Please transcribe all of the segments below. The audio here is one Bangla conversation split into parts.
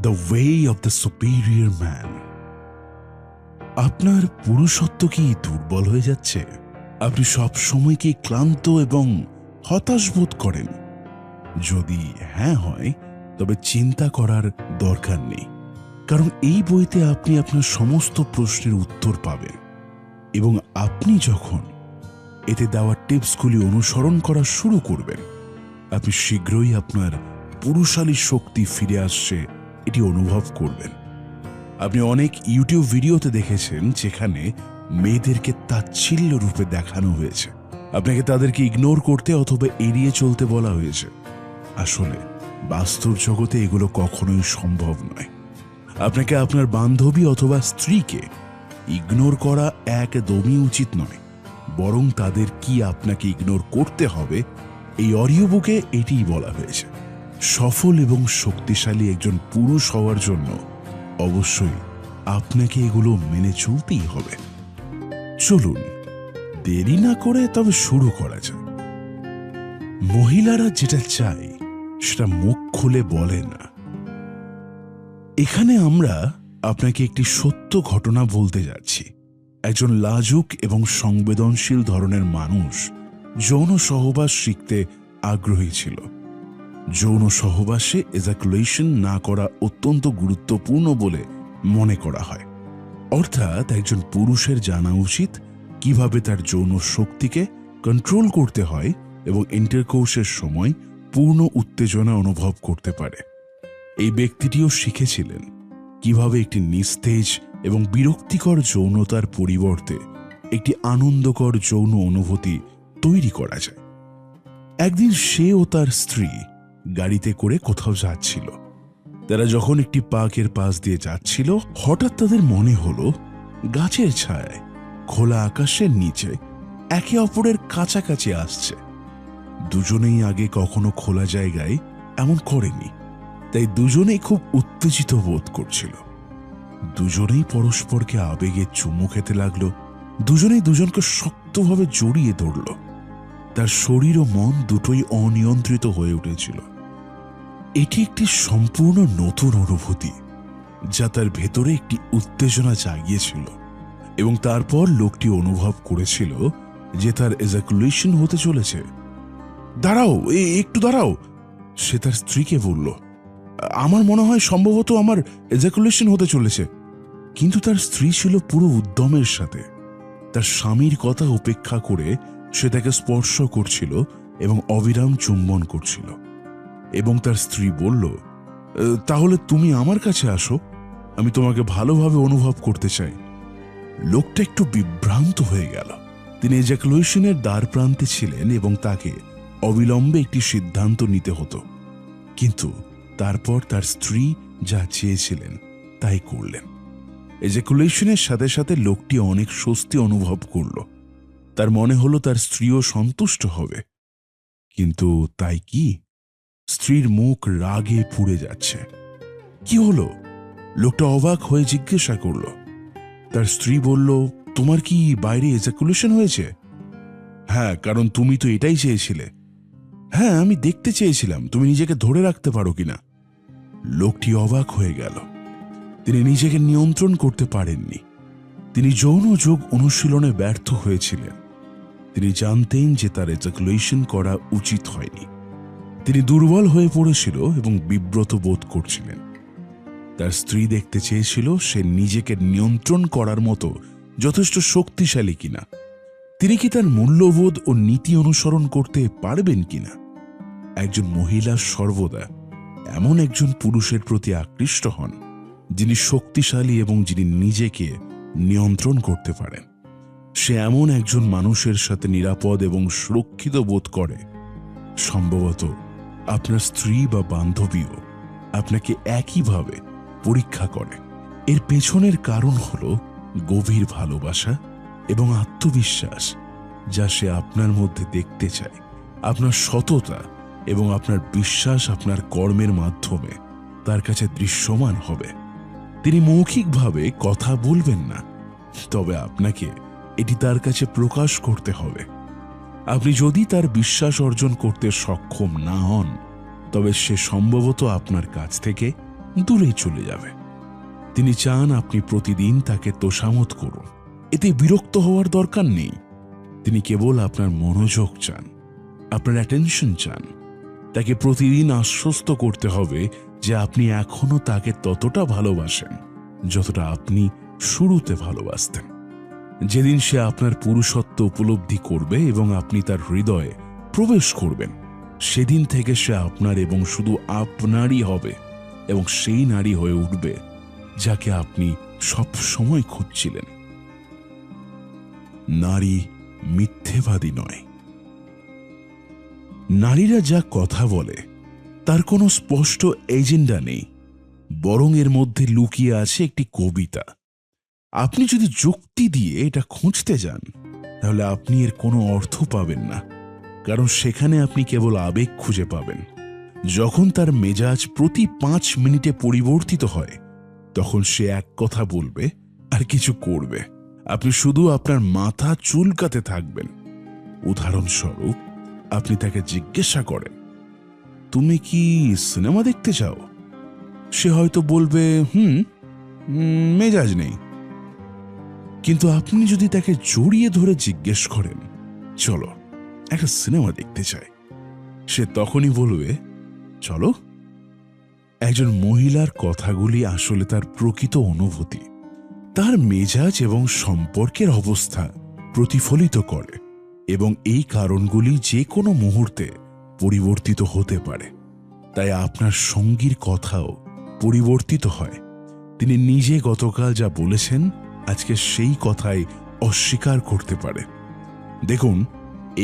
The way of the superior man. আপনার পুরুষত্ব কি দুর্বল হয়ে যাচ্ছে? আপনি সব সময় কি ক্লান্ত এবং হতাশ বোধ করেন? যদি হ্যাঁ হয়, তবে চিন্তা করার দরকার নেই, কারণ এই বইতে আপনি আপনার সমস্ত প্রশ্নের উত্তর পাবেন। এবং আপনি যখন এতে দেওয়া টিপসগুলি অনুসরণ করা শুরু করবেন, আপনি শীঘ্রই আপনার পুরুষালী শক্তি ফিরে আসছে এটি অনুভব করবেন। আপনি অনেক ইউটিউব ভিডিওতে দেখেছেন যেখানে মেয়েদেরকে তাচ্ছিল্য রূপে দেখানো হয়েছে, আপনাকে তাদেরকে ইগনোর করতে অথবা এড়িয়ে চলতে বলা হয়েছে। আসলে বাস্তব জগতে এগুলো কখনোই সম্ভব নয়। আপনাকে আপনার বান্ধবী অথবা স্ত্রীকে ইগনোর করা একদমই উচিত নয়, বরং তাদের কি আপনাকে ইগনোর করতে হবে এই অডিও বুকে এটিই বলা হয়েছে। সফল এবং শক্তিশালী একজন পুরুষ হওয়ার জন্য অবশ্যই আপনাকে এগুলো মেনে চলতেই হবে। চলুন দেরি না করে তবে শুরু করা যায়। মহিলারা যেটা চায় সেটা মুখ খুলে বলে না। এখানে আমরা আপনাকে একটি সত্য ঘটনা বলতে যাচ্ছি। একজন লাজুক এবং সংবেদনশীল ধরনের মানুষ যৌন সহবাস শিখতে আগ্রহী ছিল। যৌন সহবাসে এজাকুলেশন না করা অত্যন্ত গুরুত্বপূর্ণ বলে মনে করা হয়। অর্থাৎ একজন পুরুষের জানা উচিত কিভাবে তার যৌন শক্তিকে কন্ট্রোল করতে হয় এবং ইন্টারকোর্সের সময় পূর্ণ উত্তেজনা অনুভব করতে পারে। এই ব্যক্তিটিও শিখেছিলেন কিভাবে একটি নিস্তেজ এবং বিরক্তিকর যৌনতার পরিবর্তে একটি আনন্দকর যৌন অনুভূতি তৈরি করা যায়। একদিন সে ও তার স্ত্রী গাড়িতে করে কোথাও যাচ্ছিল। তারা যখন একটি পার্কের পাশ দিয়ে যাচ্ছিল, হঠাৎ তাদের মনে হলো গাছের ছায়ায় খোলা আকাশের নিচে একে অপরের কাছাকাছি আসছে। দুজনেই আগে কখনো খোলা জায়গায় এমন করেনি, তাই দুজনেই খুব উত্তেজিত বোধ করছিল। দুজনেই পরস্পরকে আবেগে চুমু খেতে লাগলো। দুজনেই দুজনকে শক্তভাবে জড়িয়ে ধরল। তার শরীর ও মন দুটোই অনিয়ন্ত্রিত হয়ে উঠেছিল। এটি একটি সম্পূর্ণ নতুন অনুভূতি যা তার ভেতরে একটি উত্তেজনা জাগিয়েছিল, এবং তারপর লোকটি অনুভব করেছিল যে তার এজাকুলেশন হতে চলেছে। দাঁড়াও, একটু দাঁড়াও, সে তার স্ত্রীকে বলল। আমার মনে হয় সম্ভবত আমার এজাকুলেশন হতে চলেছে। কিন্তু তার স্ত্রী ছিল পুরো উদ্যমের সাথে। তার স্বামীর কথা উপেক্ষা করে সে তাকে স্পর্শ করছিল এবং অবিরাম চুম্বন করছিল। এবং তার স্ত্রী বলল, তাহলে তুমি আমার কাছে আসো, আমি তোমাকে ভালোভাবে অনুভব করতে চাই। লোকটা একটু বিভ্রান্ত হয়ে গেল। তিনি এজাকুলেশনের দ্বার প্রান্তে ছিলেন এবং তাকে অবিলম্বে একটি সিদ্ধান্ত নিতে হতো। কিন্তু তারপর তার স্ত্রী যা চেয়েছিলেন তাই করলেন। এজাকুলেশনের সাথে সাথে লোকটি অনেক স্বস্তি অনুভব করল। তার মনে হলো তার স্ত্রীও সন্তুষ্ট হবে। কিন্তু তাই কি? স্ত্রীর মুখ রাগে পুড়ে যাচ্ছে। কি হলো? লোকটা অবাক হয়ে জিজ্ঞাসা করল। তার স্ত্রী বলল, তোমার কি বাইরে এজাকুলেশন হয়েছে? হ্যাঁ, কারণ তুমি তো এটাই চেয়েছিলে। হ্যাঁ, আমি দেখতে চেয়েছিলাম তুমি নিজেকে ধরে রাখতে পারো কিনা। লোকটি অবাক হয়ে গেল। তিনি নিজেকে নিয়ন্ত্রণ করতে পারেননি। তিনি যৌন যোগ অনুশীলনে ব্যর্থ হয়েছিলেন। তিনি জানতেন যে তার এজাকুলেশন করা উচিত হয়নি। তিনি দুর্বল হয়ে পড়েছিল এবং বিব্রত বোধ করছিলেন। তার স্ত্রী দেখতে চেয়েছিল সে নিজেকে নিয়ন্ত্রণ করার মতো যথেষ্ট শক্তিশালী কিনা। তিনি কি তার মূল্যবোধ ও নীতি অনুসরণ করতে পারবেন কিনা। একজন মহিলা সর্বদা এমন একজন পুরুষের প্রতি আকৃষ্ট হন যিনি শক্তিশালী এবং যিনি নিজেকে নিয়ন্ত্রণ করতে পারেন। সে এমন একজন মানুষের সাথে নিরাপদ এবং সুরক্ষিত বোধ করে। সম্ভবত আপনার স্ত্রী বা বান্ধবীও আপনাকে একইভাবে পরীক্ষা করে। এর পেছনের কারণ হল গভীর ভালোবাসা এবং আত্মবিশ্বাস যা সে আপনার মধ্যে দেখতে চায়। আপনার সততা এবং আপনার বিশ্বাস আপনার কর্মের মাধ্যমে তার কাছে দৃশ্যমান হবে। তিনি মৌখিকভাবে কথা বলবেন না, তবে আপনাকে এটি তার কাছে প্রকাশ করতে হবে। আপনি যদি তার বিশ্বাস অর্জন করতে সক্ষম না হন, তবে সে সম্ভবত আপনার কাছ থেকে দূরেই চলে যাবে। তিনি চান আপনি প্রতিদিন তাকে তোষামত করুন। এতে বিরক্ত হওয়ার দরকার নেই। তিনি কেবল আপনার মনোযোগ চান, আপনার অ্যাটেনশন চান। তাকে প্রতিদিন আশ্বস্ত করতে হবে যে আপনি এখনো তাকে ততটা ভালোবাসেন যতটা আপনি শুরুতে ভালোবাসতেন। যেদিন সে আপনার পুরুষত্ব উপলব্ধি করবে এবং আপনি তার হৃদয়ে প্রবেশ করবেন, সেদিন থেকে সে আপনার এবং শুধু আপনারই হবে এবং সেই নারী হয়ে উঠবে যাকে আপনি সব সময় খুঁজছিলেন। নারী মিথ্যেবাদী নয়। নারীরা যা কথা বলে তার কোনো স্পষ্ট এজেন্ডা নেই, বরং এর মধ্যে লুকিয়ে আছে একটি কবিতা। আপনি যদি যুক্তি দিয়ে এটা খুঁজতে যান, তাহলে আপনি এর কোনো অর্থ পাবেন না, কারণ সেখানে আপনি কেবল আবেগ খুঁজে পাবেন। যখন তার মেজাজ প্রতি 5 মিনিটে পরিবর্তিত হয়, তখন সে এক কথা বলবে আর কিছু করবে। আপনি শুধু আপনার মাথা চুলকাতে থাকবেন। উদাহরণস্বরূপ, আপনি তাকে জিজ্ঞাসা করেন, তুমি কি সিনেমা দেখতে চাও? সে হয়তো বলবে, মেজাজ নেই। কিন্তু আপনি যদি তাকে জড়িয়ে ধরে জিজ্ঞেস করেন, চলো একটা সিনেমা দেখতে চাই, সে তখনই বলবে, চলো। একজন মহিলার কথাগুলি আসলে তার প্রকৃত অনুভূতি, তার মেজাজ এবং সম্পর্কের অবস্থা প্রতিফলিত করে, এবং এই কারণগুলি যে কোনো মুহূর্তে পরিবর্তিত হতে পারে। তাই আপনার সঙ্গীর কথাও পরিবর্তিত হয়। তিনি নিজে গতকাল যা বলেছেন, আজকে সেই কথাই অস্বীকার করতে পারে। দেখুন,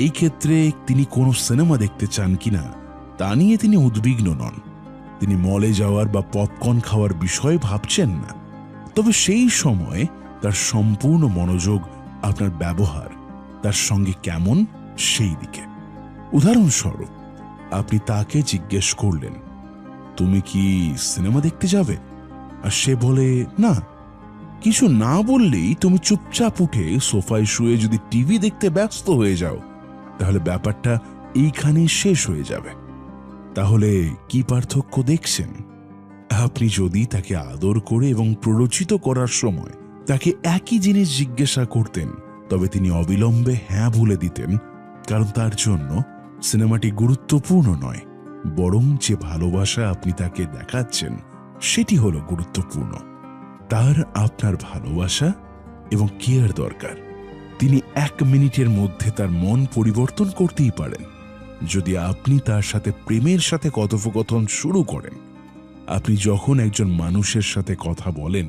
এই ক্ষেত্রে তিনি কোনো সিনেমা দেখতে চান কিনা তা নিয়ে তিনি উদ্বিগ্ন নন। তিনি মলে যাওয়ার বা পপকর্ন খাওয়ার বিষয়ে ভাবছেন না। তবে সেই সময় তার সম্পূর্ণ মনোযোগ আপনার ব্যবহার তার সঙ্গে কেমন সেই দিকে। উদাহরণস্বরূপ, আপনি তাকে জিজ্ঞেস করলেন, তুমি কি সিনেমা দেখতে যাবে? আর সে বলে, না। কিছু না বললেই তুমি চুপচাপ উঠে সোফায় শুয়ে যদি টিভি দেখতে ব্যস্ত হয়ে যাও, তাহলে ব্যাপারটা এইখানেই শেষ হয়ে যাবে। তাহলে কি পার্থক্য দেখছেন? আপনি যদি তাকে আদর করে এবং প্ররোচিত করার সময় তাকে একই জিনিস জিজ্ঞাসা করতেন, তবে তিনি অবিলম্বে হ্যাঁ বলে দিতেন, কারণ তার জন্য সিনেমাটি গুরুত্বপূর্ণ নয়, বরং যে ভালোবাসা আপনি তাকে দেখাচ্ছেন সেটি হলো গুরুত্বপূর্ণ। তার আপনার ভালোবাসা এবং কেয়ার দরকার। তিনি 1 মিনিটের মধ্যে তার মন পরিবর্তন করতেই পারেন যদি আপনি তার সাথে প্রেমের সাথে কথোপকথন শুরু করেন। আপনি যখন একজন মানুষের সাথে কথা বলেন,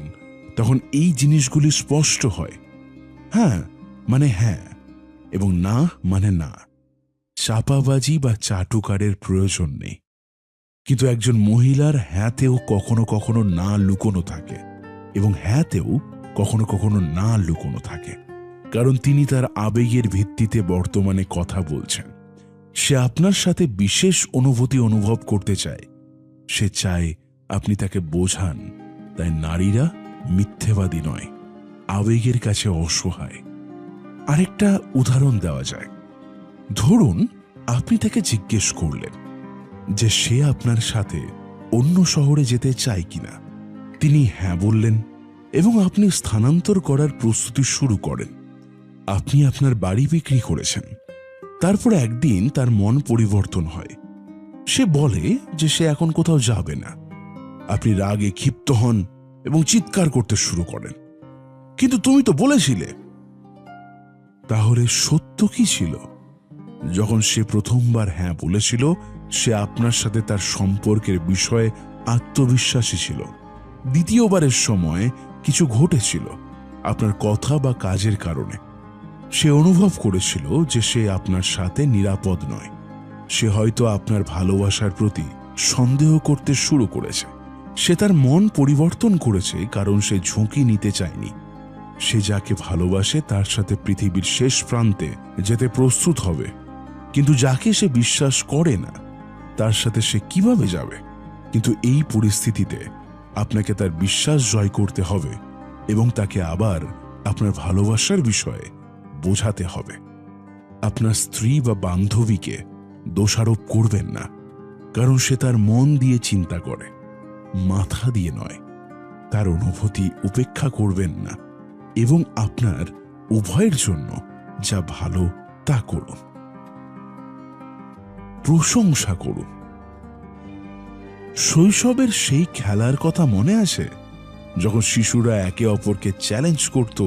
তখন এই জিনিসগুলি স্পষ্ট হয়। হ্যাঁ মানে হ্যাঁ এবং না মানে না। চাপাবাজি বা চাটুকারের প্রয়োজন নেই। কিন্তু একজন মহিলার হ্যাঁতেও কখনো কখনো না লুকোনো থাকে এবং হ্যাঁতেও কখনো কখনো না লুকোনো থাকে, কারণ তিনি তার আবেগের ভিত্তিতে বর্তমানে কথা বলছেন। সে আপনার সাথে বিশেষ অনুভূতি অনুভব করতে চায়। সে চায় আপনি তাকে বোঝান। তাই নারীরা মিথ্যেবাদী নয়, আবেগের কাছে অসহায়। আরেকটা উদাহরণ দেওয়া যায়। ধরুন, আপনি তাকে জিজ্ঞেস করলেন যে সে আপনার সাথে অন্য শহরে যেতে চায় কিনা। তিনি হ্যাঁ বললেন এবং আপনি স্থানান্তর করার প্রস্তুতি শুরু করেন। আপনি আপনার বাড়ি বিক্রি করেছেন। তারপর একদিন তার মন পরিবর্তন হয়। সে বলে যে সে এখন কোথাও যাবে না। আপনি রাগে ক্ষিপ্ত হন এবং চিৎকার করতে শুরু করেন, কিন্তু তুমি তো বলেছিলে। তাহলে সত্য কি ছিল? যখন সে প্রথমবার হ্যাঁ বলেছিল, সে আপনার সাথে তার সম্পর্কের বিষয়ে আত্মবিশ্বাসী ছিল। দ্বিতীয়বারের সময় কিছু ঘটেছিল আপনার কথা বা কাজের কারণে। সে অনুভব করেছিল যে সে আপনার সাথে নিরাপদ নয়। সে হয়তো আপনার ভালোবাসার প্রতি সন্দেহ করতে শুরু করেছে। সে তার মন পরিবর্তন করেছে কারণ সে ঝুঁকি নিতে চায়নি। সে যাকে ভালোবাসে তার সাথে পৃথিবীর শেষ প্রান্তে যেতে প্রস্তুত হবে, কিন্তু যাকে সে বিশ্বাস করে না তার সাথে সে কিভাবে যাবে? কিন্তু এই পরিস্থিতিতে আপনাকে তার বিশ্বাস জয় করতে হবে এবং তাকে আবার আপনার ভালোবাসার বিষয়ে বোঝাতে হবে। আপনার স্ত্রী বা বান্ধবীকে দোষারোপ করবেন না, কারণ সে তার মন দিয়ে চিন্তা করে। মাথা দিয়ে নয়, তার অনুভূতি উপেক্ষা করবেন না এবং আপনার উভয়ের জন্য যা ভালো তা করুন। প্রশংসা করুন। শৈশবের সেই খেলার কথা মনে আছে যখন শিশুরা একে অপরকে চ্যালেঞ্জ করত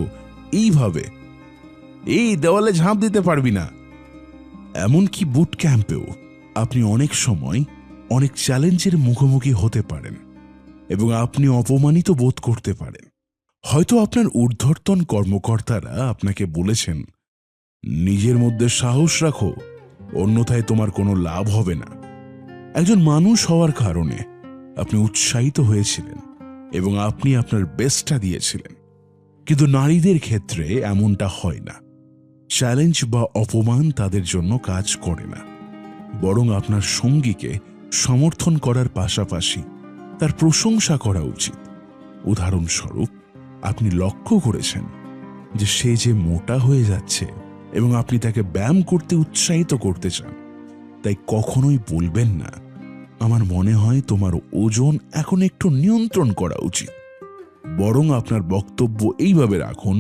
এইভাবে, এই দেওয়ালে ঝাঁপ দিতে পারবি না। এমনকি বুট ক্যাম্পেও আপনি অনেক সময় অনেক চ্যালেঞ্জের মুখোমুখি হতে পারেন এবং আপনি অপমানিত বোধ করতে পারেন। হয়তো আপনার ঊর্ধ্বতন কর্মকর্তারা আপনাকে বলেছেন, নিজের মধ্যে সাহস রাখো, অন্যথায় তোমার কোনো লাভ হবে না। একজন মানুষ হওয়ার কারণে আপনি উৎসাহিত হয়েছিলেন এবং আপনি আপনার বেস্টটা দিয়েছিলেন। কিন্তু নারীদের ক্ষেত্রে এমনটা হয় না। চ্যালেঞ্জ বা অপমান তাদের জন্য কাজ করে না, বরং আপনার সঙ্গীকে সমর্থন করার পাশাপাশি তার প্রশংসা করা উচিত। উদাহরণস্বরূপ, আপনি লক্ষ্য করেছেন যে সে যে মোটা হয়ে যাচ্ছে এবং আপনি তাকে ব্যায়াম করতে উৎসাহিত করতে চান, তাই কখনোই বলবেন না, আমার মনে হয় তোমার ওজন এখন একটু নিয়ন্ত্রণ করা উচিত। বরং আপনার বক্তব্য এইভাবে রাখুন,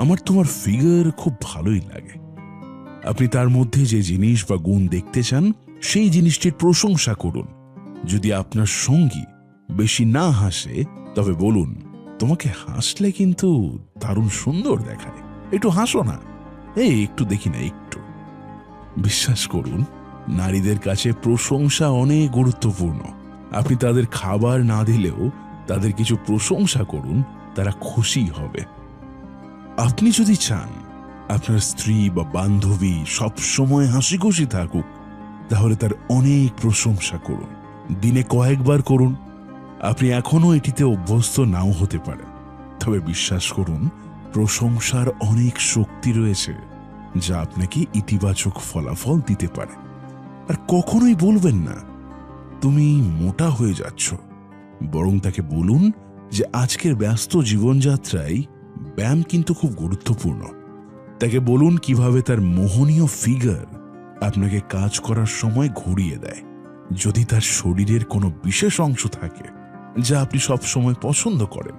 আমার তোমার ফিগার খুব ভালোই লাগে। আপনি তার মধ্যে যে জিনিস বা গুণ দেখতে চান সেই জিনিসটির প্রশংসা করুন। যদি আপনার সঙ্গী বেশি না হাসে, তবে বলুন, তোমাকে হাসলে কিন্তু দারুণ সুন্দর দেখায়, একটু হাসো না, এই একটু দেখি না একটু। বিশ্বাস করুন, নারীদের কাছে প্রশংসা অনেক গুরুত্বপূর্ণ। আপনি তাদের খাবার না দিলেও তাদের কিছু প্রশংসা করুন, তারা খুশি হবে। আপনি যদি চান আপনার স্ত্রী বা বান্ধবী সব সময় হাসি খুশি থাকুক, তাহলে তার অনেক প্রশংসা করুন, দিনে কয়েকবার করুন। আপনি এখনো এটিতে অভ্যস্ত নাও হতে পারেন, তবে বিশ্বাস করুন, প্রশংসার অনেক শক্তি রয়েছে যা আপনাকে ইতিবাচক ফলাফল দিতে পারে। আর কখনোই বলবেন না, তুমি মোটা হয়ে যাচ্ছ, বরং তাকে বলুন যে আজকের ব্যস্ত জীবনযাত্রায় ব্যায়াম কিন্তু খুব গুরুত্বপূর্ণ। তাকে বলুন কিভাবে তার মোহনীয় ফিগার আপনাকে কাজ করার সময় ঘুরিয়ে দেয়। যদি তার শরীরের কোনো বিশেষ অংশ থাকে যা আপনি সব সময় পছন্দ করেন,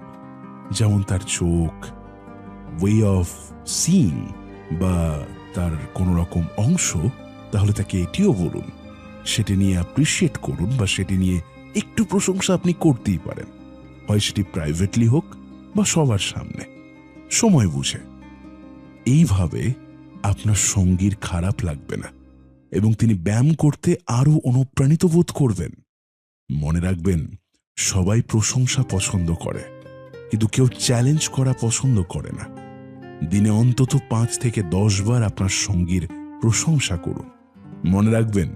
যেমন তার চোখ, ওয়ে অফ সিইং বা তার কোনো রকম অংশ, তাহলে তাকে এটিও বলুন। সেটি নিয়ে অ্যাপ্রিশিয়েট করুন বা সেটি নিয়ে একটু প্রশংসা আপনি করতেই পারেন, হয় সেটি প্রাইভেটলি হোক বা সবার সামনে, সময় বুঝে। এইভাবে আপনার সঙ্গীর খারাপ লাগবে না এবং তিনি ব্যায়াম করতে আরও অনুপ্রাণিত বোধ করবেন। মনে রাখবেন, সবাই প্রশংসা পছন্দ করে, কিন্তু কেউ চ্যালেঞ্জ করা পছন্দ করে না। দিনে অন্তত 5 থেকে 10 বার আপনার সঙ্গীর প্রশংসা করুন। মনে রাখবেন,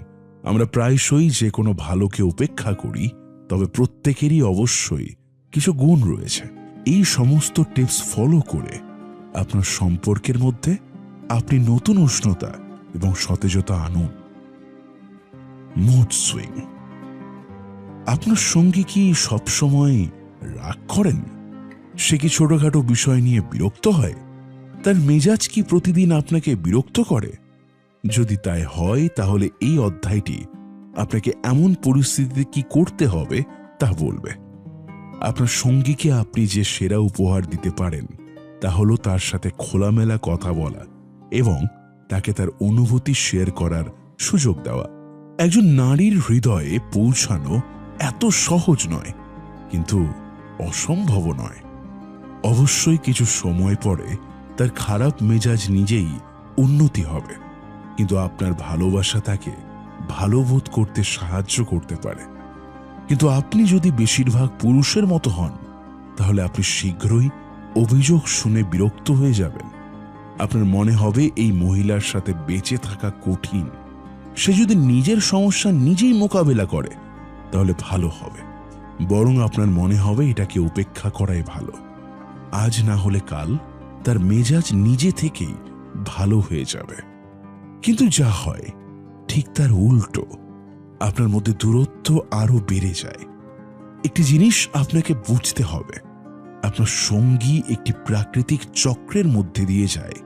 আমরা প্রায়শই যে কোনো ভালোকে উপেক্ষা করি, তবে প্রত্যেকেরই অবশ্যই কিছু গুণ রয়েছে। এই সমস্ত টিপস ফলো করে আপনার সম্পর্কের মধ্যে আপনি নতুন উষ্ণতা এবং সতেজতা আনুন। Mood swing. আপনার সঙ্গী কি সবসময় রাগ করেন? সে কি ছোটখাটো বিষয় নিয়ে বিরক্ত হয়? তার মেজাজ কি প্রতিদিন আপনাকে বিরক্ত করে? যদি তাই হয়, তাহলে এই অধ্যায়টি আপনাকে এমন পরিস্থিতিতে কি করতে হবে তা বলবে। আপনার সঙ্গীকে আপনি যে সেরা উপহার দিতে পারেন তা হলো তার সাথে খোলামেলা কথা বলা এবং তাকে তার অনুভূতি শেয়ার করার সুযোগ দেওয়া। একজন নারীর হৃদয়ে পৌঁছানো এত সহজ নয়, কিন্তু অসম্ভব নয়। অবশ্যই কিছু সময় পরে তার খারাপ মেজাজ নিজেই উন্নতি হবে, কিন্তু আপনার ভালোবাসা তাকে ভালো বোধ করতে সাহায্য করতে পারে। কিন্তু আপনি যদি বেশিরভাগ পুরুষের মতো হন, তাহলে আপনি শীঘ্রই অভিযোগ শুনে বিরক্ত হয়ে যাবেন। আপনার মনে হবে এই মহিলার সাথে বেঁচে থাকা কঠিন। সে যদি নিজের সমস্যা নিজেই মোকাবেলা করে তাহলে ভালো হবে, বরং আপনার মনে হবে এটাকে উপেক্ষা করাই ভালো। আজ না হলে কাল তার মেজাজ নিজে থেকেই ভালো হয়ে যাবে। কিন্তু যা হয় ঠিক তার উল্টো, আপনার মধ্যে দূরত্ব আরো বেড়ে যায়। একটি জিনিস আপনাকে বুঝতে হবে, আপনার সঙ্গী একটি প্রাকৃতিক চক্রের মধ্যে দিয়ে যায়।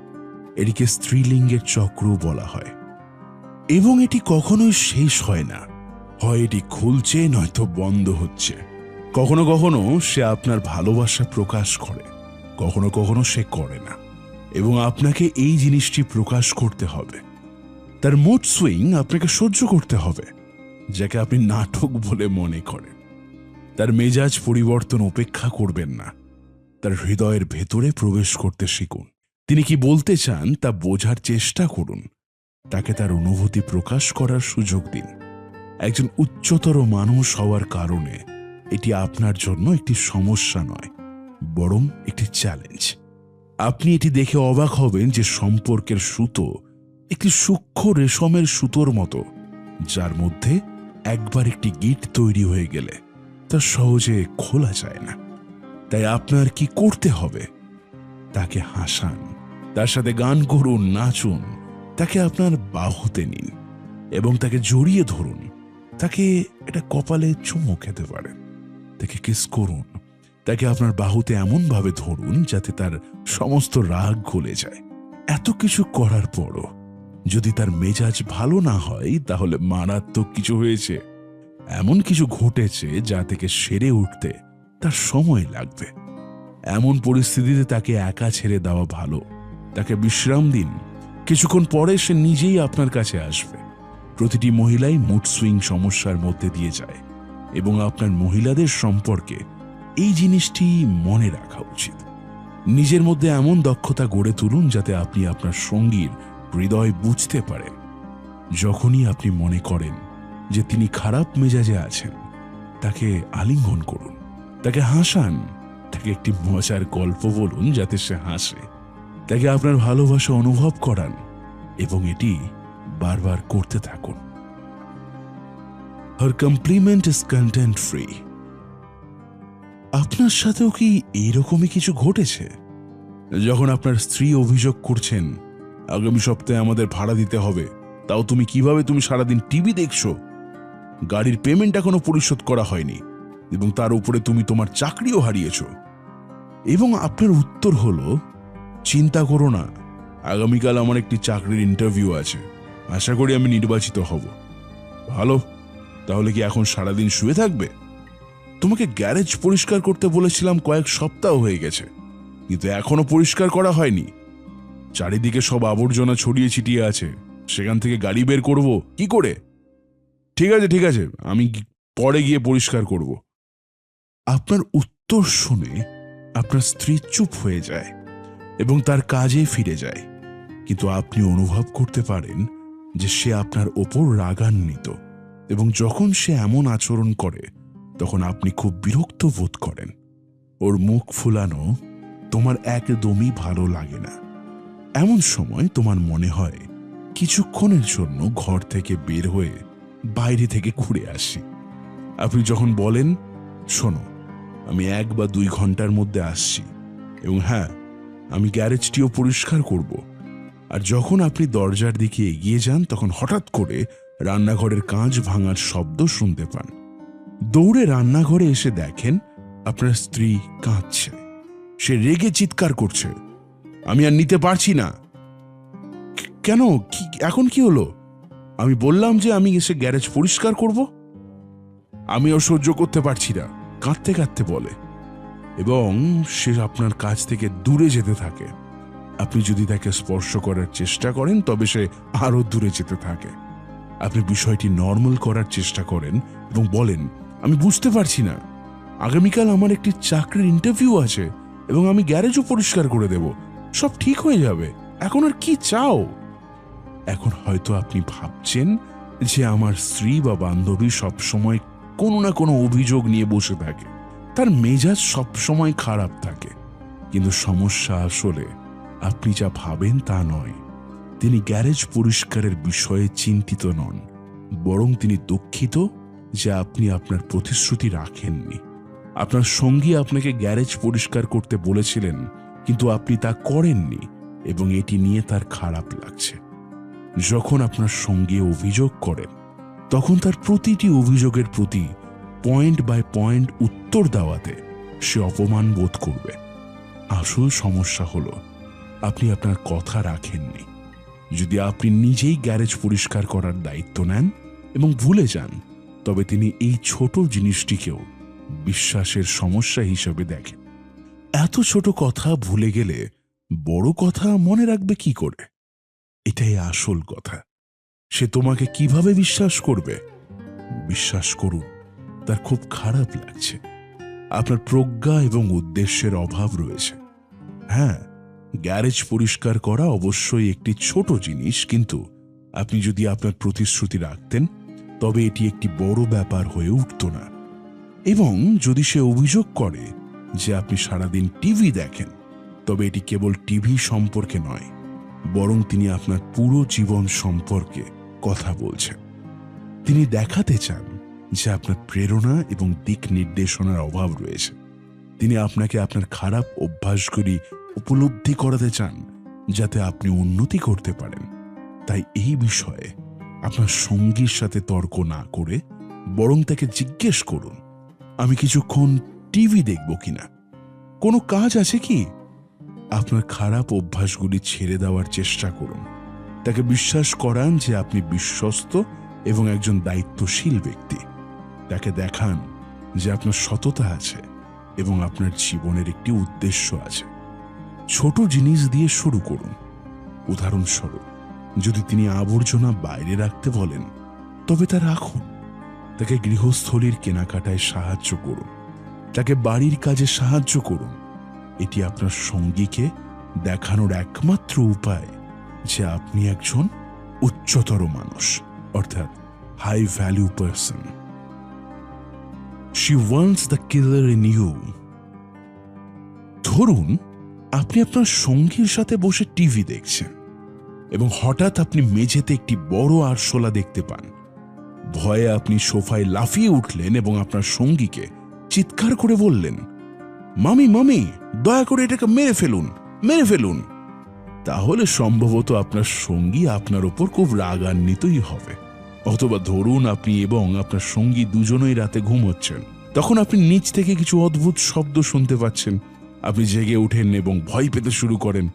এটিকে স্ত্রীলিঙ্গের চক্র বলা হয় এবং এটি কখনোই শেষ হয় না। হয় এটি খুলছে, নয়তো বন্ধ হচ্ছে। কখনো কখনো সে আপনার ভালোবাসা প্রকাশ করে, কখনো কখনো সে করে না, এবং আপনাকে এই জিনিসটি প্রকাশ করতে হবে। তার মুড সুইং আপনাকে সহ্য করতে হবে, যাকে আপনি নাটক বলে মনে করেন। তার মেজাজ পরিবর্তন উপেক্ষা করবেন না, তার হৃদয়ের ভেতরে প্রবেশ করতে শিখুন। তিনি কি বলতে চান তা বোঝার চেষ্টা করুন, তাকে তার অনুভূতি প্রকাশ করার সুযোগ দিন। একজন উচ্চতর মানুষ হওয়ার কারণে এটি আপনার জন্য একটি সমস্যা নয়, বরং একটি চ্যালেঞ্জ। আপনি এটি দেখে অবাক হবেন যে সম্পর্কের সুতো একটি সূক্ষ্ম রেশমের সুতোর মতো, যার মধ্যে একবার একটি গিঁট তৈরি হয়ে গেলে তা সহজে খোলা যায় না। তাই আপনার কি করতে হবে? তাকে হাসান, তার সাথে গান করুন, নাচুন, তাকে আপনার বাহুতে নিন এবং তাকে জড়িয়ে ধরুন। তাকে এটা কপালে চুমু খেতে পারেন, তাকে কিস করুন, তাকে আপনার বাহুতে এমনভাবে ধরুন যাতে তার সমস্ত রাগ গলে যায়। এত কিছু করার পরও যদি তার মেজাজ ভালো না হয়, তাহলে মারাত্মক কিছু হয়েছে, এমন কিছু ঘটেছে যা থেকে সেরে উঠতে তার সময় লাগবে। এমন পরিস্থিতিতে তাকে একা ছেড়ে দেওয়া ভালো। তাকে বিশ্রাম দিন, কিছুক্ষণ পরে সে নিজেই আপনার কাছে আসবে। প্রতিটি মহিলাই মুড সুইং সমস্যার মধ্যে দিয়ে যায়, এবং আপনার মহিলাদের সম্পর্কে এই জিনিসটি মনে রাখা উচিত। নিজের মধ্যে এমন দক্ষতা গড়ে তুলুন যাতে আপনি আপনার সঙ্গীর হৃদয় বুঝতে পারেন। যখনই আপনি মনে করেন যে তিনি খারাপ মেজাজে আছেন, তাকে আলিঙ্গন করুন, তাকে হাসান, তাকে একটি মজার গল্প বলুন যাতে সে হাসে, তাকে আপনার ভালোবাসা অনুভব করান এবং এটি বারবার করতে থাকুন। Her compliment is content free. আপনার সাথেও কি এইরকমই কিছু ঘটেছে? যখন আপনার স্ত্রী অভিযোগ করছেন, আগামী সপ্তাহে আমাদের ভাড়া দিতে হবে, তাও তুমি সারাদিন টিভি দেখছো, গাড়ির পেমেন্ট এখনো পরিশোধ করা হয়নি, এবং তার উপরে তুমি তোমার চাকরিও হারিয়েছ, এবং আপনার উত্তর হলো, চিন্তা করো না, আগামীকাল আমার একটি চাকরির ইন্টারভিউ আছে, আশা করি আমি নির্বাচিত হব। ভালো, তাহলে কি এখন সারাদিন শুয়ে থাকবে? তোমাকে গ্যারেজ পরিষ্কার করতে বলেছিলাম, কয়েক সপ্তাহ হয়ে গেছে, কিন্তু এখনো পরিষ্কার করা হয়নি। চারিদিকে সব আবর্জনা ছড়িয়ে ছিটিয়ে আছে, সেখান থেকে গাড়ি বের করব কি করে? ঠিক আছে, আমি পরে গিয়ে পরিষ্কার করব। আপনার উত্তর শুনে আপনার স্ত্রী চুপ হয়ে যায় এবং তার কাজে ফিরে যায়, কিন্তু আপনি অনুভব করতে পারেন যে সে আপনার ওপর রাগান্বিত, এবং যখন সে এমন আচরণ করে তখন আপনি খুব বিরক্ত বোধ করেন। ওর মুখ ফুলানো তোমার একদমই ভালো লাগে না। এমন সময় তোমার মনে হয় কিছুক্ষণের জন্য ঘর থেকে বের হয়ে বাইরে থেকে ঘুরে আসি। আপনি যখন বলেন, শোনো, আমি 1 বা 2 ঘন্টার মধ্যে আসছি, এবং হ্যাঁ, আমি গ্যারেজটিও পরিষ্কার করব, আর যখন আপনি দরজার দিকে এগিয়ে যান তখন হঠাৎ করে রান্নাঘরের কাঁচ ভাঙার শব্দ শুনতে পান। দৌড়ে রান্নাঘরে এসে দেখেন আপনার স্ত্রী কাঁদছে। সে রেগে চিৎকার করছে, আমি আর নিতে পারছি না। কেন, এখন কি হলো? আমি বললাম যে আমি এসে গ্যারেজ পরিষ্কার করব। আমিও সহ্য করতে পারছি না, কাঁদতে কাঁদতে বলে, এবং সে আপনার কাছ থেকে দূরে যেতে থাকে। আপনি যদি তাকে স্পর্শ করার চেষ্টা করেন তবে সে আরো দূরে যেতে থাকে। আপনি বিষয়টি নর্মাল করার চেষ্টা করেন এবং বলেন, আমি বুঝতে পারছি না, আগামীকাল আমার একটি চাকরির ইন্টারভিউ আছে এবং আমি গ্যারেজও পরিষ্কার করে দেব, সব ঠিক হয়ে যাবে, এখন আর কি চাও? এখন হয়তো আপনি ভাবছেন যে আমার স্ত্রী বা বান্ধবী সবসময় কোনো না কোনো অভিযোগ নিয়ে বসে থাকে, তার মেজাজ সবসময় খারাপ থাকে, কিন্তু সমস্যা আসলে আপনি যা ভাবেন তা নয়। তিনি গ্যারেজ পরিষ্কারের বিষয়ে চিন্তিত নন, বরং তিনি দুঃখিত যে আপনি আপনার প্রতিশ্রুতি রাখেননি। আপনার সঙ্গী আপনাকে গ্যারেজ পরিষ্কার করতে বলেছিলেন, কিন্তু আপনি তা করেননি, এবং এটি নিয়ে তার খারাপ লাগছে। যখন আপনার সঙ্গে অভিযোগ করেন তখন তার প্রতিটি অভিযোগের প্রতি পয়েন্ট বাই পয়েন্ট উত্তর দেওয়াতে সে অপমান বোধ করবে। আসল সমস্যা হলো আপনি আপনার কথা রাখেননি। যদি আপনি নিজেই গ্যারেজ পরিষ্কার করার দায়িত্ব নেন এবং ভুলে যান, তবে তিনি এই ছোট জিনিসটিকেও বিশ্বাসের সমস্যা হিসেবে দেখেন। এত ছোট কথা ভুলে গেলে বড় কথা মনে রাখবে কি করে? এটাই আসল কথা। সে তোমাকে কিভাবে বিশ্বাস করবে? বিশ্বাস করুন, তার খুব খারাপ লাগছে। আপনার প্রজ্ঞা এবং উদ্দেশ্যের অভাব রয়েছে। হ্যাঁ, গ্যারেজ পরিষ্কার করা অবশ্যই একটি ছোট জিনিস, কিন্তু আপনি যদি আপনার প্রতিশ্রুতি রাখতেন তবে এটি একটি বড় ব্যাপার হয়ে উঠত না। এবং যদি সে অভিযোগ করে যে আপনি সারাদিন টিভি দেখেন, তবে এটি কেবল টিভি সম্পর্কে নয়, বরং তিনি আপনার পুরো জীবন সম্পর্কে কথা বলছেন। তিনি দেখাতে চান যে আপনার প্রেরণা এবং দিক নির্দেশনার অভাব রয়েছে। তিনি আপনাকে আপনার খারাপ অভ্যাসগুলি উপলব্ধি করাতে চান যাতে আপনি উন্নতি করতে পারেন। তাই এই বিষয়ে আপনার সঙ্গীর সাথে তর্ক না করে বরং তাকে জিজ্ঞেস করুন, আমি কিছুক্ষণ টিভি দেখব কিনা? কোনো কাজ আছে কি? আপনার খারাপ অভ্যাসগুলি ছেড়ে দেওয়ার চেষ্টা করুন। তাকে বিশ্বাস করান যে আপনি বিশ্বস্ত এবং একজন দায়িত্বশীল ব্যক্তি। তাকে দেখান যে আপনার সততা আছে এবং আপনার জীবনের একটি উদ্দেশ্য আছে। ছোট জিনিস দিয়ে শুরু করুন। উদাহরণস্বরূপ, যদি তিনি আবর্জনা বাইরে রাখতে বলেন, তবে তা রাখুন। তাকে গৃহস্থলীর কেনাকাটায় সাহায্য করুন। তাকে বাড়ির কাজে সাহায্য করুন। এটি আপনার সঙ্গীকে দেখানোর একমাত্র উপায় যে আপনি একজন উচ্চতর মানুষ, অর্থাৎ high value person. She wants the killer in you. ধরুন, আপনি আপনার সঙ্গীর সাথে বসে টিভি দেখছেন এবং হঠাৎ আপনি মেঝেতে একটি বড় আরশোলা দেখতে পান। ভয়ে আপনি সোফায় লাফিয়ে উঠলেন এবং আপনার সঙ্গীকে চিৎকার করে বললেন, মামি মামি, দয়া করে এটাকে মেরে ফেলুন, মেরে ফেলুন। তাহলে সম্ভবত আপনার সঙ্গী আপনার ওপর খুব রাগান্বিতই হবে। অথবা ধরুন আপনি এবং আপনার সঙ্গী দুজনেই রাতে ঘুমোচ্ছেন, তখন আপনি নিচ থেকে কিছু অদ্ভুত শব্দ শুনতে পাচ্ছেন। আপনি জেগে ওঠেন এবং ভয় পেতে শুরু করেন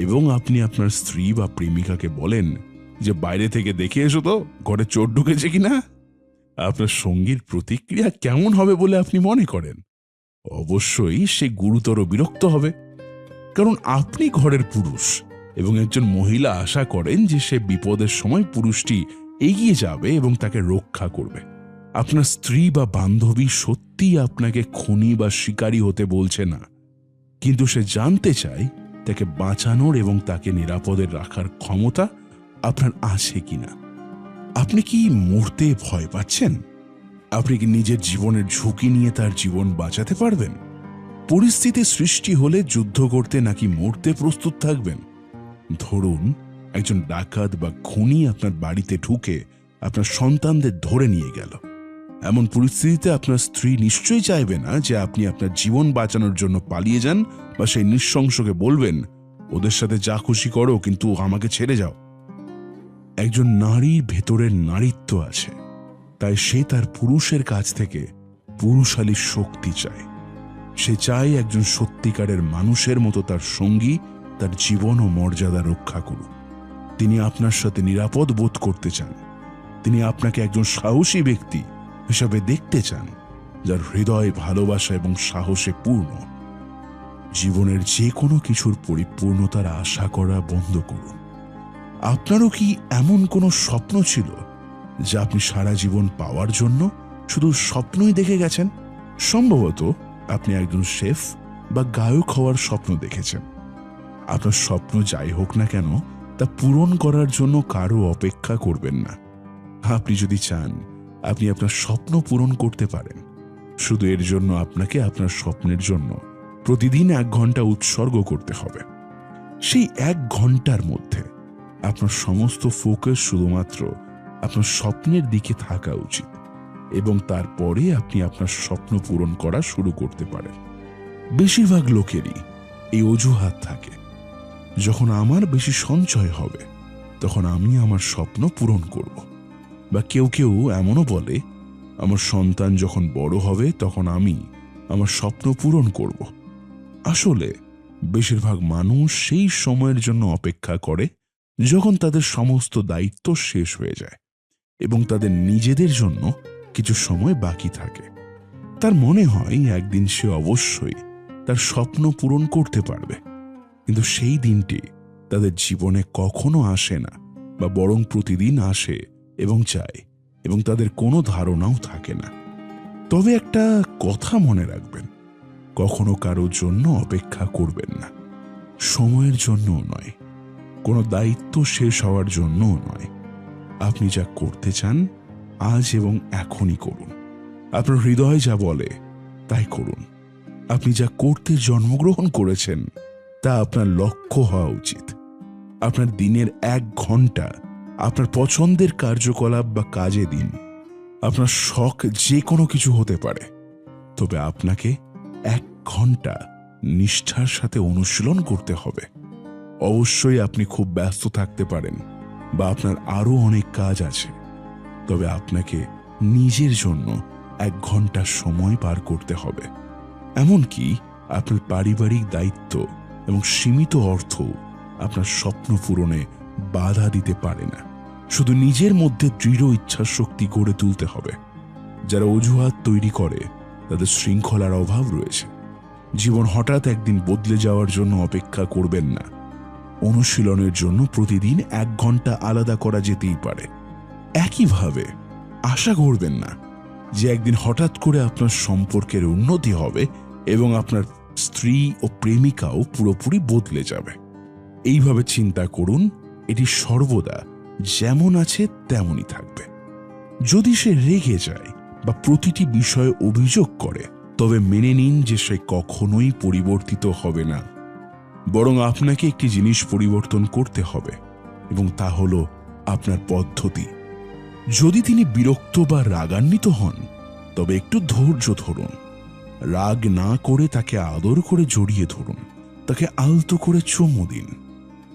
এবং আপনি আপনার স্ত্রী বা প্রেমিকাকে বলেন যে বাইরে থেকে দেখে এসো তো ঘরে চোর ঢুকেছে কিনা। আপনার সঙ্গীর প্রতিক্রিয়া কেমন হবে বলে আপনি মনে করেন? অবশ্যই সে গুরুতর বিরক্ত হবে, কারণ আপনি ঘরের পুরুষ এবং একজন মহিলা আশা করেন যে সে বিপদের সময় পুরুষটি এগিয়ে যাবে এবং তাকে রক্ষা করবে। আপনার স্ত্রী বা বান্ধবী সত্যিই আপনাকে খুনি বা শিকারী হতে বলছে না, কিন্তু সে জানতে চায় তাকে বাঁচানোর এবং তাকে নিরাপদে রাখার ক্ষমতা আপনার আছে কিনা। আপনি কি মরতে ভয় পাচ্ছেন? আপনি কি নিজের জীবনের ঝুঁকি নিয়ে তার জীবন বাঁচাতে পারবেন? পরিস্থিতি সৃষ্টি হলে যুদ্ধ করতে নাকি মরতে প্রস্তুত থাকবেন? ধরুন একজন ডাকাত বা খুনি আপনার বাড়িতে ঢুকে আপনার সন্তানদের ধরে নিয়ে গেল। এমন পরিস্থিতিতে আপনার স্ত্রী নিশ্চয়ই চাইবে না যে আপনি আপনার জীবন বাঁচানোর জন্য পালিয়ে যান বা সেই নৃশংসকে বলবেন, ওদের সাথে যা খুশি করো কিন্তু আমাকে ছেড়ে যাও। একজন নারীর ভেতরের নারীত্ব আছে, তাই সে তার পুরুষের কাছ থেকে পুরুষালী শক্তি চায়। সে চায় একজন সত্যিকারের মানুষের মতো তার সঙ্গী তার জীবন ও মর্যাদা রক্ষা করুক। তিনি আপনার সাথে নিরাপদ বোধ করতে চান। তিনি আপনাকে একজন সাহসী ব্যক্তি হিসাবে দেখতে চান, যার হৃদয় ভালোবাসা এবং সাহসে পূর্ণ। জীবনের যে কোনো কিছুর পরিপূর্ণতার আশা করা বন্ধ করুন। আপনারও কি এমন কোনো স্বপ্ন ছিল যা আপনি সারা জীবন পাওয়ার জন্য শুধু স্বপ্নই দেখে গেছেন? সম্ভবত আপনি একজন শেফ বা গায়ক হওয়ার স্বপ্ন দেখেছেন। আপনার স্বপ্ন যাই হোক না কেন, তা পূরণ করার জন্য কারো অপেক্ষা করবেন না। আপনি যদি চান আপনি আপনার স্বপ্ন পূরণ করতে পারেন, শুধু এর জন্য আপনাকে আপনার স্বপ্নের জন্য প্রতিদিন 1 ঘন্টা উৎসর্গ করতে হবে। সেই 1 ঘন্টার মধ্যে আপনার সমস্ত ফোকাস শুধুমাত্র আপনার স্বপ্নের দিকে থাকা উচিত এবং তারপরে আপনি আপনার স্বপ্ন পূরণ করা শুরু করতে পারেন। বেশিরভাগ লোকেরই এই অজুহাত থাকে, যখন আমার বেশি সঞ্চয় হবে তখন আমি আমার স্বপ্ন পূরণ করব। বা কেউ কেউ এমনও বলে, আমার সন্তান যখন বড় হবে তখন আমি আমার স্বপ্ন পূরণ করব। আসলে বেশিরভাগ মানুষ সেই সময়ের জন্য অপেক্ষা করে যখন তাদের সমস্ত দায়িত্ব শেষ হয়ে যায় এবং তাদের নিজেদের জন্য কিছু সময় বাকি থাকে। তার মনে হয় একদিন সে অবশ্যই তার স্বপ্ন পূরণ করতে পারবে, কিন্তু সেই দিনটি তাদের জীবনে কখনো আসে না, বা বরং প্রতিদিন আসে এবং যায়, এবং তাদের কোনো ধারণাও থাকে না। তবে একটা কথা মনে রাখবেন, কখনো কারোর জন্য অপেক্ষা করবেন না, সময়ের জন্যও নয়, কোনো দায়িত্ব শেষ হওয়ার জন্যও নয়। আপনি যা করতে চান আজ এবং এখনই করুন। আপনার হৃদয় যা বলে তাই করুন। আপনি যা করতে জন্মগ্রহণ করেছেন তা আপনার লক্ষ্য হওয়া উচিত। আপনার দিনের 1 ঘন্টা আপনার পছন্দের কার্যকলাপ বা কাজে দিন। আপনার শখ যে কোনো কিছু হতে পারে, তবে আপনাকে 1 ঘন্টা নিষ্ঠার সাথে অনুশীলন করতে হবে। অবশ্যই আপনি খুব ব্যস্ত থাকতে পারেন, বা আপনার আরো অনেক কাজ আছে, তবে আপনাকে নিজের জন্য 1 ঘন্টা সময় পার করতে হবে। এমনকি আপনার পারিবারিক দায়িত্ব এবং সীমিত অর্থ আপনার স্বপ্ন পূরণে বাধা দিতে পারে না। শুধু নিজের মধ্যে দৃঢ় ইচ্ছাশক্তি গড়ে তুলতে হবে। যারা অজুহাত তৈরি করে তাদের শৃঙ্খলার অভাব রয়েছে। জীবন হঠাৎ একদিন বদলে যাওয়ার জন্য অপেক্ষা করবেন না। অনুশীলনের জন্য প্রতিদিন 1 ঘন্টা আলাদা করা যেতেই পারে। একইভাবে আশা করবেন না যে একদিন হঠাৎ করে আপনার সম্পর্কের উন্নতি হবে এবং আপনার স্ত্রী ও প্রেমিকাও পুরোপুরি বদলে যাবে। এইভাবে চিন্তা করুন, এটি সর্বদা যেমন আছে তেমনই থাকবে। যদি সে রেগে যায় বা প্রতিটি বিষয়ে অভিযোগ করে, তবে মেনে নিন যে সে কখনোই পরিবর্তিত হবে না। বরং আপনাকে একটি জিনিস পরিবর্তন করতে হবে, এবং তা হলো আপনার পদ্ধতি। যদি তিনি বিরক্ত বা রাগান্বিত হন, তবে একটু ধৈর্য ধরুন। রাগ না করে তাকে আদর করে জড়িয়ে ধরুন, তাকে আলতো করে চুমু দিন।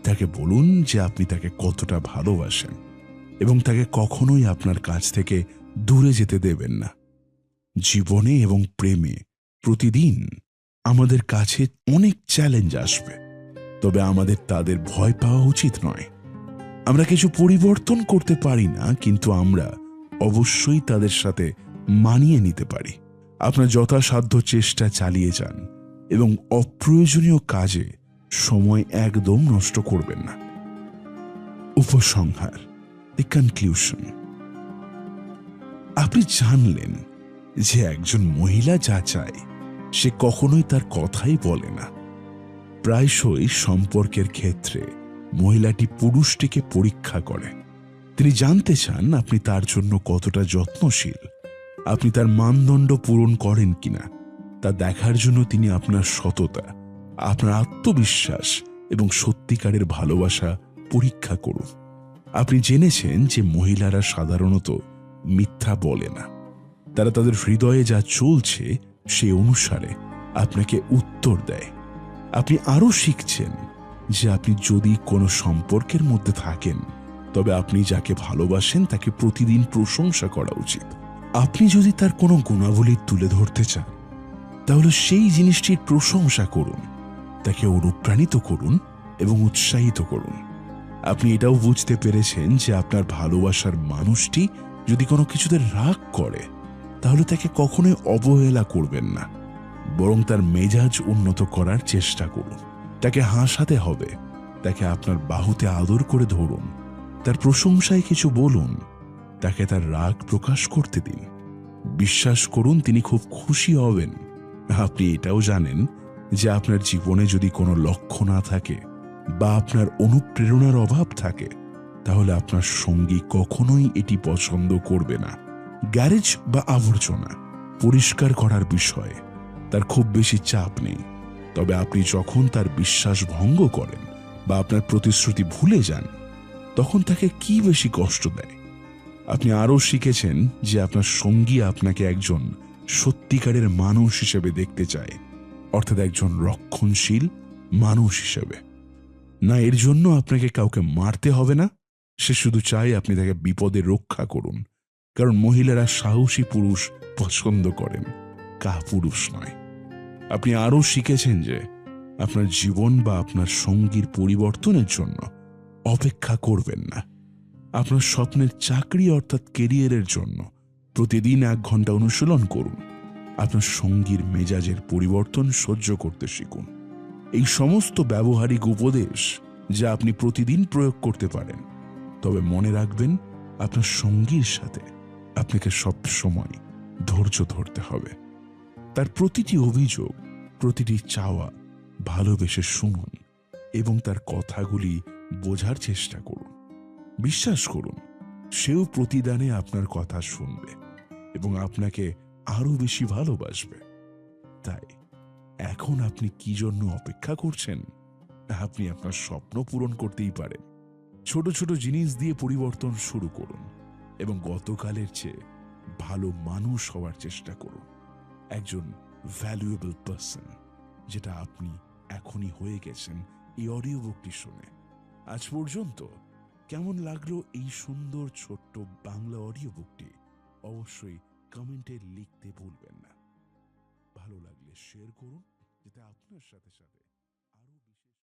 তাকে বলুন যে আপনি তাকে কতটা ভালোবাসেন এবং তাকে কখনোই আপনার কাছ থেকে দূরে যেতে দেবেন না। জীবনে এবং প্রেমে প্রতিদিন আমাদের কাছে অনেক চ্যালেঞ্জ আসবে, তবে আমাদের তাদের ভয় পাওয়া উচিত নয়। আমরা কিছু পরিবর্তন করতে পারি না, কিন্তু আমরা অবশ্যই তাদের সাথে মানিয়ে নিতে পারি। আপনার যথাসাধ্য চেষ্টা চালিয়ে যান এবং অপ্রয়োজনীয় কাজে সময় একদম নষ্ট করবেন না। উপসংহার, দি কনক্লুশন। আপনি জানলেন যে একজন মহিলা যা চায় সে কখনোই তার কথাই বলে না। প্রায়শই সম্পর্কের ক্ষেত্রে মহিলাটি পুরুষটিকে পরীক্ষা করে। তিনি জানতে চান আপনি তার জন্য কতটা যত্নশীল, আপনি তার মানদণ্ড পূরণ করেন কিনা তা দেখার জন্য তিনি আপনার সততা, আপনার আত্মবিশ্বাস এবং সত্যিকারের ভালোবাসা পরীক্ষা করুন। আপনি জেনেছেন যে মহিলারা সাধারণত মিথ্যা বলে না। তারা তাদের হৃদয়ে যা চলছে সে অনুসারে আপনাকে উত্তর দেয়। আপনি আরও শিখছেন যে আপনি যদি কোনো সম্পর্কের মধ্যে থাকেন, তবে আপনি যাকে ভালোবাসেন তাকে প্রতিদিন প্রশংসা করা উচিত। আপনি যদি তার কোনো গুণাবলী তুলে ধরতে চান, তাহলে সেই জিনিসটির প্রশংসা করুন, তাকে অনুপ্রাণিত করুন এবং উৎসাহিত করুন। আপনি এটাও বুঝতে পেরেছেন যে আপনার ভালোবাসার মানুষটি যদি কোনো কিছুতে রাগ করে, তাহলে তাকে কখনোই অবহেলা করবেন না, বরং তার মেজাজ উন্নত করার চেষ্টা করুন। তাকে হাসাতে হবে, তাকে আপনার বাহুতে আদর করে ধরুন, তার প্রশংসায় কিছু বলুন, তাকে তার রাগ প্রকাশ করতে দিন। বিশ্বাস করুন তিনি খুব খুশি হবেন। আপনি এটাও জানেন যে আপনার জীবনে যদি কোনো লক্ষ্য না থাকে বা আপনার অনুপ্রেরণার অভাব থাকে, তাহলে আপনার সঙ্গী কখনোই এটি পছন্দ করবে না। গ্যারেজ বা আবর্জনা পরিষ্কার করার বিষয়ে তার খুব বেশি চাপ নেই, তবে আপনি যখন তার বিশ্বাস ভঙ্গ করেন বা আপনার প্রতিশ্রুতি ভুলে যান, তখন তাকে কি বেশি কষ্ট দেয়। আপনি আরও শিখেছেন যে আপনার সঙ্গী আপনাকে একজন সত্যিকারের মানুষ হিসেবে দেখতে চায়, অর্থাৎ একজন রক্ষণশীল মানুষ হিসেবে। না এর জন্য আপনাকে কাউকে মারতে হবে না, সে শুধু চায় আপনি তাকে বিপদে রক্ষা করুন। কারণ মহিলারা সাহসী পুরুষ পছন্দ করেন, কাপুরুষ নয়। আপনি আরও শিখেছেন যে আপনার জীবন বা আপনার সঙ্গীর পরিবর্তনের জন্য অপেক্ষা করবেন না। আপনার স্বপ্নের চাকরি অর্থাৎ কেরিয়ারের জন্য প্রতিদিন 1 ঘন্টা অনুশীলন করুন। আপনার সঙ্গীর মেজাজের পরিবর্তন সহ্য করতে শিখুন। এই সমস্ত ব্যবহারিক উপদেশ যা আপনি প্রতিদিন প্রয়োগ করতে পারেন, তবে মনে রাখবেন আপনার সঙ্গীর সাথে আপনাকে সব সময় ধৈর্য ধরতে হবে। তার প্রতিটি অভিযোগ, প্রতিটি চাওয়া ভালোবেসে শুনুন এবং তার কথাগুলি বোঝার চেষ্টা করুন। বিশ্বাস করুন, সেও প্রতিদানে আপনার কথা শুনবে এবং আপনাকে আরো বেশি ভালোবাসবে। তাই এখন আপনি কি জন্য অপেক্ষা করছেন? আপনি আপনার স্বপ্ন পূরণ করতেই পারেন। ছোট ছোট জিনিস দিয়ে পরিবর্তন শুরু করুন এবং গতকালের চেয়ে ভালো মানুষ হওয়ার চেষ্টা করুন। একজন ভ্যালুয়েবল পার্সন, যেটা আপনি এখনই হয়ে গেছেন এই অডিও বুকটি শুনে। আজ পর্যন্ত কেমন লাগলো এই সুন্দর ছোট্ট বাংলা অডিও বুকটি? অবশ্যই কমেন্টে লিখতে ভুলবেন না। ভালো লাগলে শেয়ার করুন, যাতে আপনার সাথে সাথে